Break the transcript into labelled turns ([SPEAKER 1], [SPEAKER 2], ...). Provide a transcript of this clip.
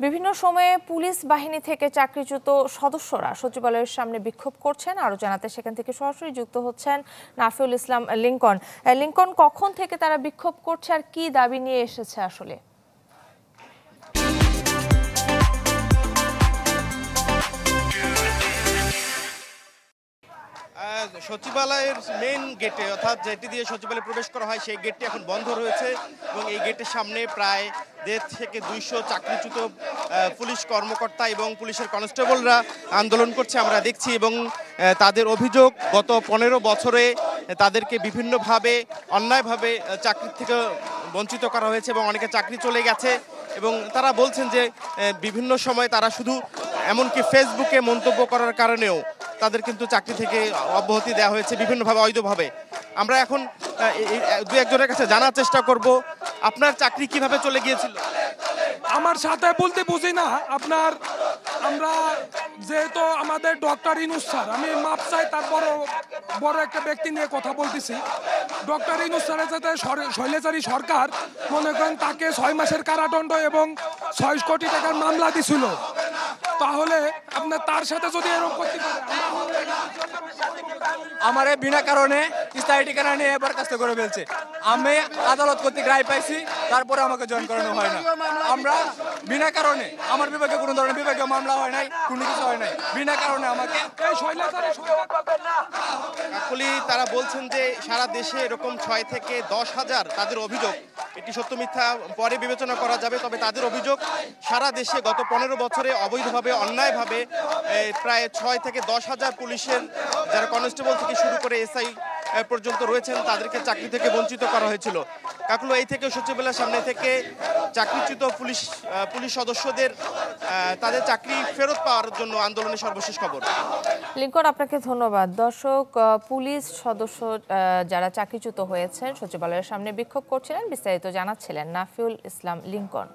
[SPEAKER 1] বিভিন্ন সময়ে পুলিশ বাহিনী থেকে চাকরিচ্যুত সদস্যরা সচিবালয়ের সামনে বিক্ষোভ করছেন। আরো জানাতে সেখান থেকে সরাসরি যুক্ত হচ্ছেন নাফিউল ইসলাম লিংকন। লিংকন, কখন থেকে তারা বিক্ষোভ করছে আর কি দাবি নিয়ে এসেছে আসলে?
[SPEAKER 2] সচিবালয়ের মেইন গেটে, অর্থাৎ যেটি দিয়ে সচিবালয়ে প্রবেশ করা হয়, সেই গেটটি এখন বন্ধ রয়েছে এবং এই গেটের সামনে প্রায় 150 থেকে 200 চাকরিচ্যুত পুলিশ কর্মকর্তা এবং পুলিশের কনস্টেবলরা আন্দোলন করছে আমরা দেখছি। এবং তাদের অভিযোগ, গত 15 বছরে তাদেরকে বিভিন্নভাবে অন্যায়ভাবে চাকরি থেকে বঞ্চিত করা হয়েছে এবং অনেকে চাকরি চলে গেছে। এবং তারা বলছেন যে বিভিন্ন সময় তারা শুধু এমনকি ফেসবুকে মন্তব্য করার কারণেও তাদের কিন্তু চাকরি থেকে অব্যাহতি দেওয়া হয়েছে বিভিন্নভাবে, অবৈধভাবে। আমরা এখন দু একজনের কাছে জানার চেষ্টা করব, আপনার চাকরি কিভাবে চলে গিয়েছিল?
[SPEAKER 3] আমার সাথে বলতে বুঝি না আপনার, আমরা যেহেতু আমাদের ডক্টর ইউনূস স্যার, আমি মাপ চাই, তার বড় একটা ব্যক্তি নিয়ে কথা বলতেছি। ডক্টর ইউনূস স্যারের সাথে শৈলচারী সরকার মনে করেন তাকে 6 মাসের কারাদণ্ড এবং 6 কোটি টাকার মামলা দিছিল। তাহলে আপনার তার সাথে যদি এরকম করতে পারে,
[SPEAKER 4] আমারে বিনা কারণে স্থায়ী ঠিকানা নিয়ে এবার কাজ করে ফেলছে। আমি আদালত কর্তৃক রায় পাইছি, তারপরে আমাকে জয়েন করানো হয় না। আমরা বিনা কারণে, আমার বিভাগে কোনো ধরনের বিভাগীয় মামলা হয় নাই, কোনো কিছু হয় নাই, বিনা কারণে আমাকে এই
[SPEAKER 2] কাকলি তারা বলছেন যে সারা দেশে এরকম 6 থেকে 10 হাজার তাদের অভিযোগ, এটি সত্য মিথ্যা পরে বিবেচনা করা যাবে, তবে তাদের অভিযোগ সারা দেশে গত 15 বছরে অবৈধভাবে, অন্যায়ভাবে প্রায় 6 থেকে 10 হাজার পুলিশের যারা কনস্টেবল থেকে শুরু করে এসআই পর্যন্ত রয়েছেন তাদেরকে চাকরি থেকে বঞ্চিত করা হয়েছিল। কাকলু, এই থেকে সচিবালয়ের সামনে থেকে চাকরিচ্যুত পুলিশ সদস্যদের তাদের চাকরি ফেরত পাওয়ার জন্য আন্দোলনের সর্বশেষ খবর।
[SPEAKER 1] লিংকন, আপনাকে ধন্যবাদ। দর্শক, পুলিশ সদস্য যারা চাকরিচ্যুত হয়েছেন সচিবালয়ের সামনে বিক্ষোভ করছিলেন, বিস্তারিত জানাচ্ছিলেন নাফিউল ইসলাম লিংকন।